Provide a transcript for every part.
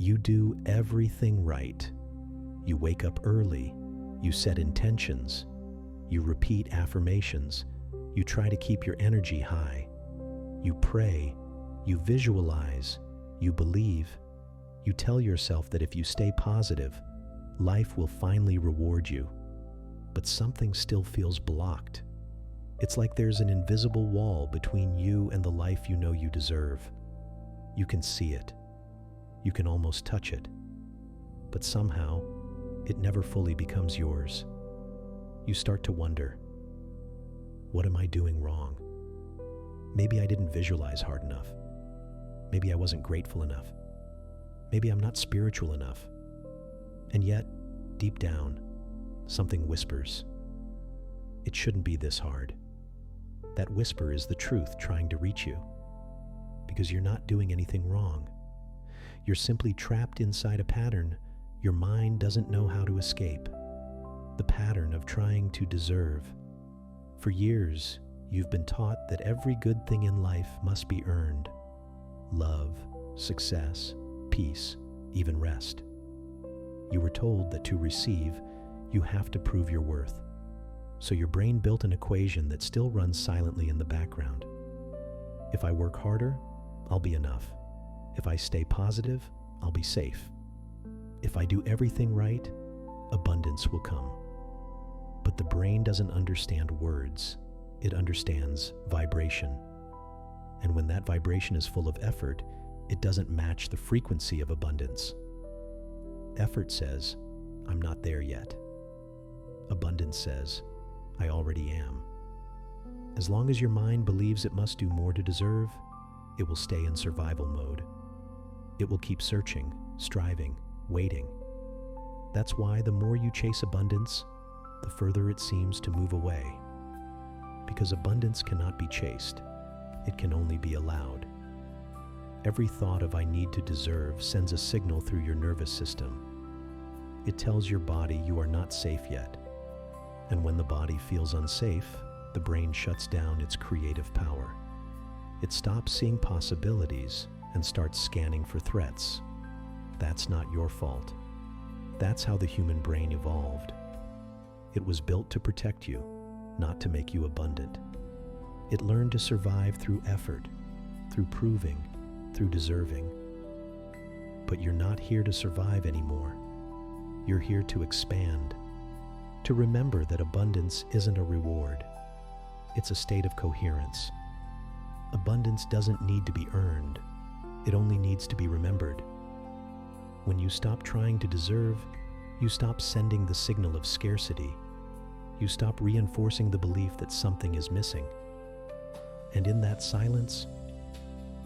You do everything right. You wake up early. You set intentions. You repeat affirmations. You try to keep your energy high. You pray. You visualize. You believe. You tell yourself that if you stay positive, life will finally reward you. But something still feels blocked. It's like there's an invisible wall between you and the life you know you deserve. You can see it. You can almost touch it. But somehow, it never fully becomes yours. You start to wonder, what am I doing wrong? Maybe I didn't visualize hard enough. Maybe I wasn't grateful enough. Maybe I'm not spiritual enough. And yet, deep down, something whispers, it shouldn't be this hard. That whisper is the truth trying to reach you. Because you're not doing anything wrong. You're simply trapped inside a pattern your mind doesn't know how to escape. The pattern of trying to deserve. For years, you've been taught that every good thing in life must be earned. Love, success, peace, even rest. You were told that to receive, you have to prove your worth. So your brain built an equation that still runs silently in the background. If I work harder, I'll be enough. If I stay positive, I'll be safe. If I do everything right, abundance will come. But the brain doesn't understand words. It understands vibration. And when that vibration is full of effort, it doesn't match the frequency of abundance. Effort says, I'm not there yet. Abundance says, I already am. As long as your mind believes it must do more to deserve, it will stay in survival mode. It will keep searching, striving, waiting. That's why the more you chase abundance, the further it seems to move away. Because abundance cannot be chased. It can only be allowed. Every thought of I need to deserve sends a signal through your nervous system. It tells your body you are not safe yet. And when the body feels unsafe, the brain shuts down its creative power. It stops seeing possibilities and starts scanning for threats. That's not your fault. That's how the human brain evolved. It was built to protect you, not to make you abundant. It learned to survive through effort, through proving, through deserving. But you're not here to survive anymore. You're here to expand, to remember that abundance isn't a reward. It's a state of coherence. Abundance doesn't need to be earned. It only needs to be remembered. When you stop trying to deserve, you stop sending the signal of scarcity. You stop reinforcing the belief that something is missing. And in that silence,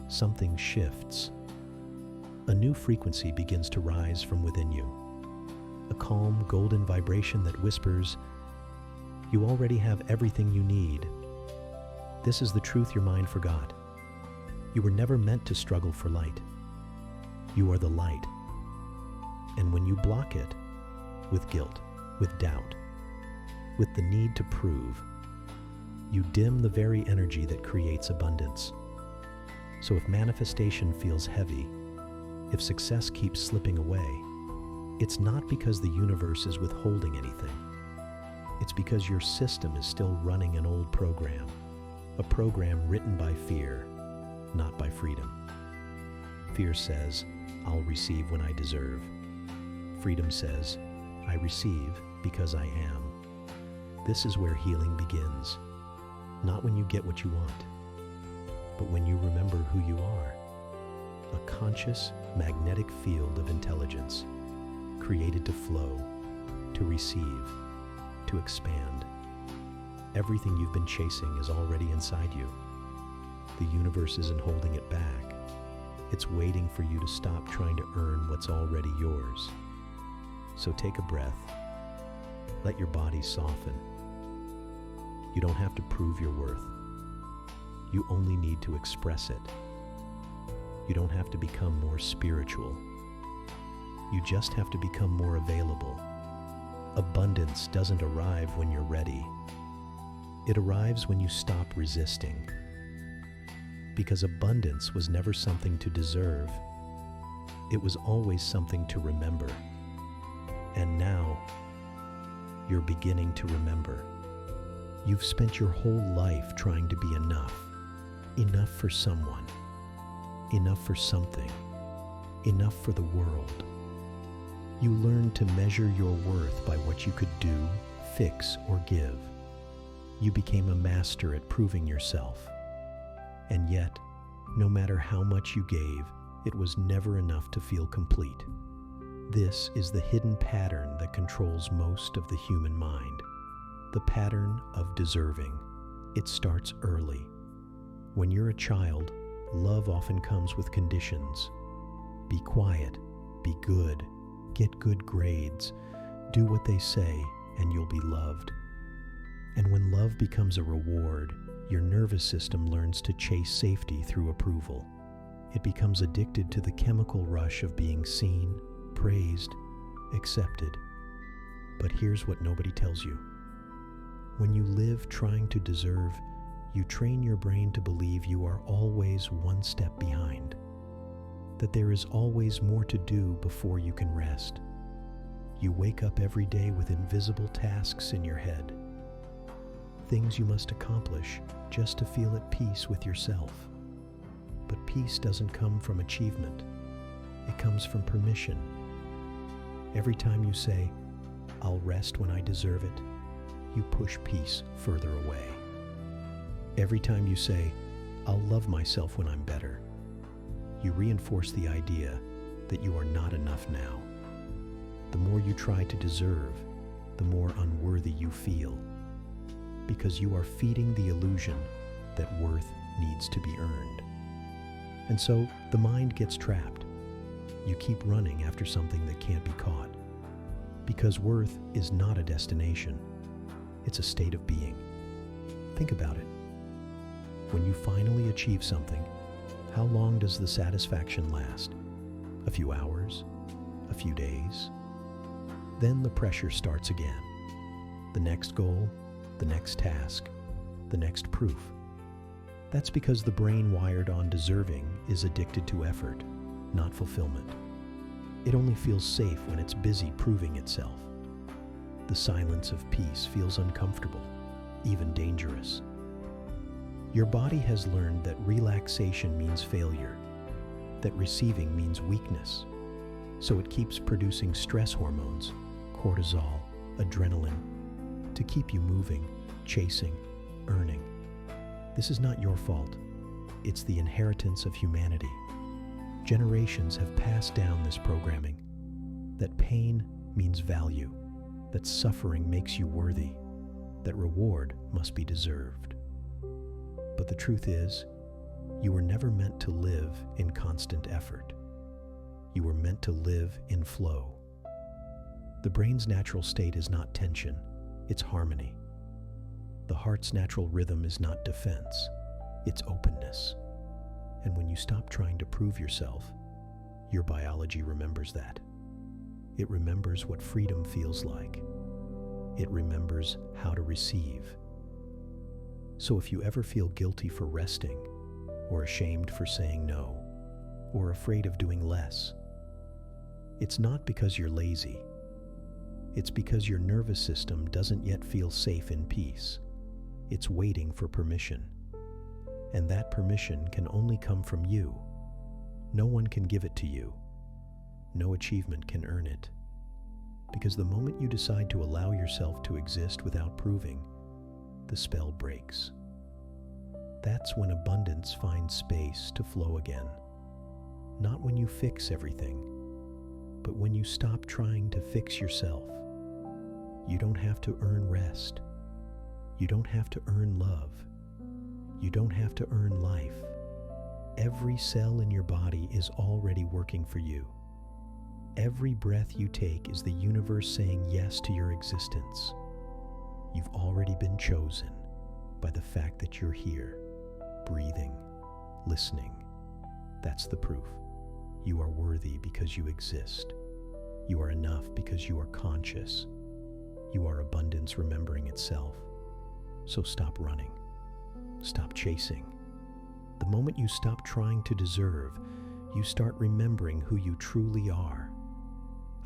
something shifts. A new frequency begins to rise from within you. A calm, golden vibration that whispers, you already have everything you need. This is the truth your mind forgot. You were never meant to struggle for light. You are the light. And when you block it, with guilt, with doubt, with the need to prove, you dim the very energy that creates abundance. So if manifestation feels heavy, if success keeps slipping away, it's not because the universe is withholding anything. It's because your system is still running an old program, a program written by fear, not by freedom. Fear says, I'll receive when I deserve. Freedom says, I receive because I am. This is where healing begins. Not when you get what you want, but when you remember who you are. A conscious, magnetic field of intelligence, created to flow, to receive, to expand. Everything you've been chasing is already inside you. The universe isn't holding it back. It's waiting for you to stop trying to earn what's already yours. So take a breath. Let your body soften. You don't have to prove your worth. You only need to express it. You don't have to become more spiritual. You just have to become more available. Abundance doesn't arrive when you're ready. It arrives when you stop resisting. Because abundance was never something to deserve. It was always something to remember. And now, you're beginning to remember. You've spent your whole life trying to be enough. Enough for someone. Enough for something. Enough for the world. You learned to measure your worth by what you could do, fix, or give. You became a master at proving yourself. And yet, no matter how much you gave, it was never enough to feel complete. This is the hidden pattern that controls most of the human mind. The pattern of deserving. It starts early. When you're a child, love often comes with conditions. Be quiet, be good, get good grades, do what they say, and you'll be loved. And when love becomes a reward, your nervous system learns to chase safety through approval. It becomes addicted to the chemical rush of being seen, praised, accepted. But here's what nobody tells you. When you live trying to deserve, you train your brain to believe you are always one step behind, that there is always more to do before you can rest. You wake up every day with invisible tasks in your head, things you must accomplish just to feel at peace with yourself. But peace doesn't come from achievement. It comes from permission. Every time you say, "I'll rest when I deserve it," you push peace further away. Every time you say, "I'll love myself when I'm better," you reinforce the idea that you are not enough now. The more you try to deserve, the more unworthy you feel, because you are feeding the illusion that worth needs to be earned. And so the mind gets trapped. You keep running after something that can't be caught, because worth is not a destination. It's a state of being. Think about it. When you finally achieve something, how long does the satisfaction last? A few hours? A few days? Then the pressure starts again. The next goal, the next task, the next proof. That's because the brain wired on deserving is addicted to effort, not fulfillment. It only feels safe when it's busy proving itself. The silence of peace feels uncomfortable, even dangerous. Your body has learned that relaxation means failure, that receiving means weakness. So it keeps producing stress hormones, cortisol, adrenaline, to keep you moving, chasing, earning. This is not your fault. It's the inheritance of humanity. Generations have passed down this programming, that pain means value, that suffering makes you worthy, that reward must be deserved. But the truth is, you were never meant to live in constant effort. You were meant to live in flow. The brain's natural state is not tension, it's harmony. The heart's natural rhythm is not defense, it's openness. And when you stop trying to prove yourself, your biology remembers that. It remembers what freedom feels like. It remembers how to receive. So if you ever feel guilty for resting, or ashamed for saying no, or afraid of doing less, it's not because you're lazy. It's because your nervous system doesn't yet feel safe in peace. It's waiting for permission. And that permission can only come from you. No one can give it to you. No achievement can earn it. Because the moment you decide to allow yourself to exist without proving, the spell breaks. That's when abundance finds space to flow again. Not when you fix everything, but when you stop trying to fix yourself. You don't have to earn rest. You don't have to earn love. You don't have to earn life. Every cell in your body is already working for you. Every breath you take is the universe saying yes to your existence. You've already been chosen by the fact that you're here, breathing, listening. That's the proof. You are worthy because you exist. You are enough because you are conscious. You are abundance remembering itself. So stop running. Stop chasing. The moment you stop trying to deserve, you start remembering who you truly are.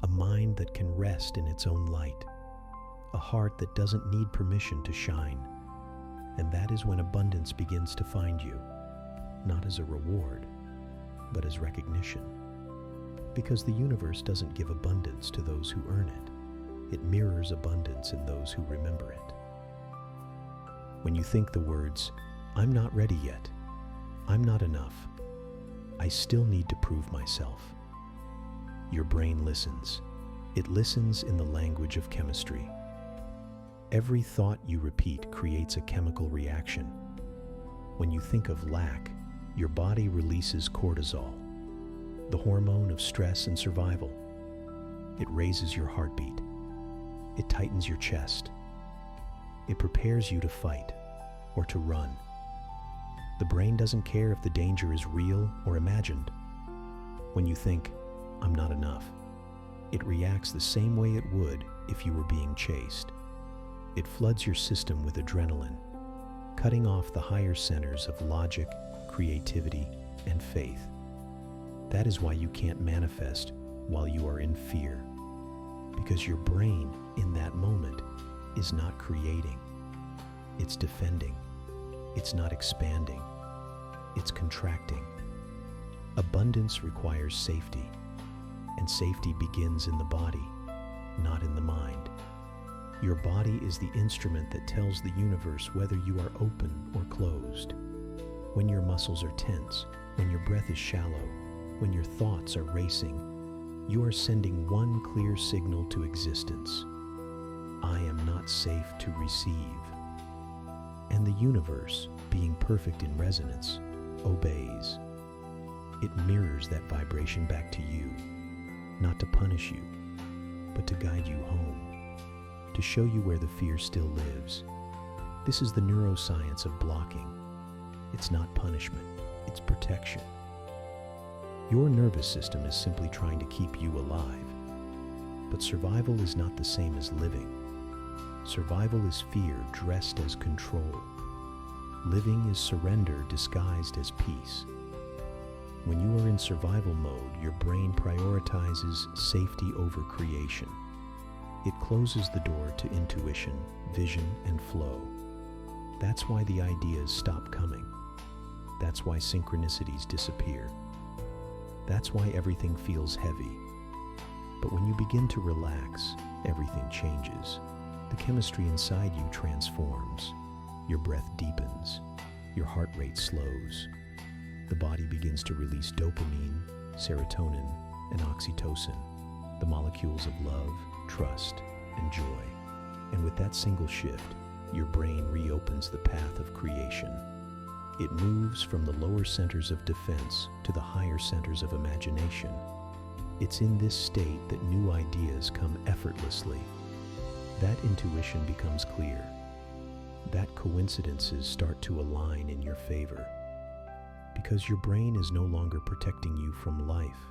A mind that can rest in its own light. A heart that doesn't need permission to shine. And that is when abundance begins to find you, not as a reward, but as recognition. Because the universe doesn't give abundance to those who earn it. It mirrors abundance in those who remember it. When you think the words, "I'm not ready yet," "I'm not enough," "I still need to prove myself," your brain listens. It listens in the language of chemistry. Every thought you repeat creates a chemical reaction. When you think of lack, your body releases cortisol, the hormone of stress and survival. It raises your heartbeat. It tightens your chest. It prepares you to fight or to run. The brain doesn't care if the danger is real or imagined. When you think, "I'm not enough," it reacts the same way it would if you were being chased. It floods your system with adrenaline, cutting off the higher centers of logic, creativity, and faith. That is why you can't manifest while you are in fear, because your brain in that moment is not creating. It's defending. It's not expanding. It's contracting. Abundance requires safety, and safety begins in the body, not in the mind. Your body is the instrument that tells the universe whether you are open or closed. When your muscles are tense, when your breath is shallow, when your thoughts are racing, you are sending one clear signal to existence: I am not safe to receive. And the universe, being perfect in resonance, obeys. It mirrors that vibration back to you, not to punish you, but to guide you home, to show you where the fear still lives. This is the neuroscience of blocking. It's not punishment, it's protection. Your nervous system is simply trying to keep you alive. But survival is not the same as living. Survival is fear dressed as control. Living is surrender disguised as peace. When you are in survival mode, your brain prioritizes safety over creation. It closes the door to intuition, vision, and flow. That's why the ideas stop coming. That's why synchronicities disappear. That's why everything feels heavy. But when you begin to relax, everything changes. The chemistry inside you transforms. Your breath deepens. Your heart rate slows. The body begins to release dopamine, serotonin, and oxytocin, the molecules of love, trust, and joy. And with that single shift, your brain reopens the path of creation. It moves from the lower centers of defense to the higher centers of imagination. It's in this state that new ideas come effortlessly. That intuition becomes clear. That coincidences start to align in your favor. Because your brain is no longer protecting you from life.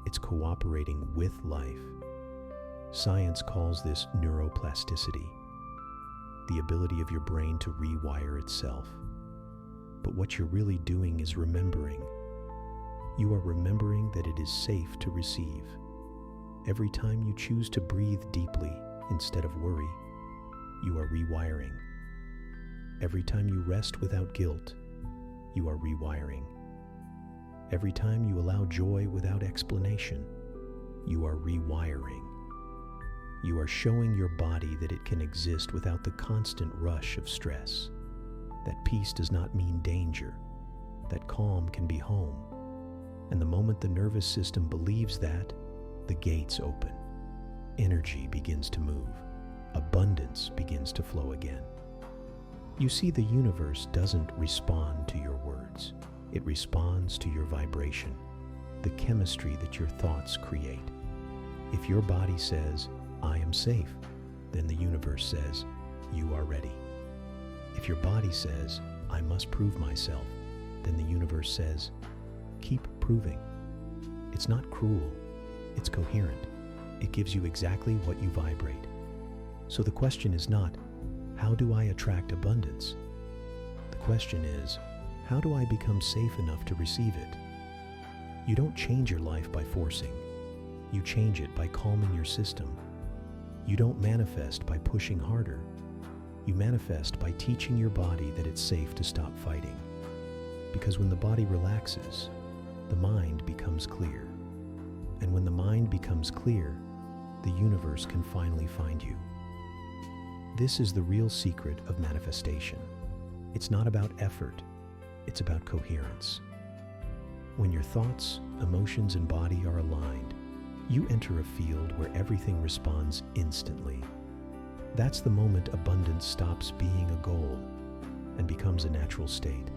It's cooperating with life. Science calls this neuroplasticity, the ability of your brain to rewire itself. But what you're really doing is remembering. You are remembering that it is safe to receive. Every time you choose to breathe deeply instead of worry, you are rewiring. Every time you rest without guilt, you are rewiring. Every time you allow joy without explanation, you are rewiring. You are showing your body that it can exist without the constant rush of stress. That peace does not mean danger. That calm can be home. And the moment the nervous system believes that, the gates open. Energy begins to move. Abundance begins to flow again. You see, the universe doesn't respond to your words. It responds to your vibration, the chemistry that your thoughts create. If your body says, "I am safe," then the universe says, "You are ready." If your body says, "I must prove myself," then the universe says, "Keep proving." It's not cruel, it's coherent. It gives you exactly what you vibrate. So the question is not, how do I attract abundance? The question is, how do I become safe enough to receive it? You don't change your life by forcing. You change it by calming your system. You don't manifest by pushing harder. You manifest by teaching your body that it's safe to stop fighting. Because when the body relaxes, the mind becomes clear. And when the mind becomes clear, the universe can finally find you. This is the real secret of manifestation. It's not about effort, it's about coherence. When your thoughts, emotions, and body are aligned, you enter a field where everything responds instantly. That's the moment abundance stops being a goal and becomes a natural state.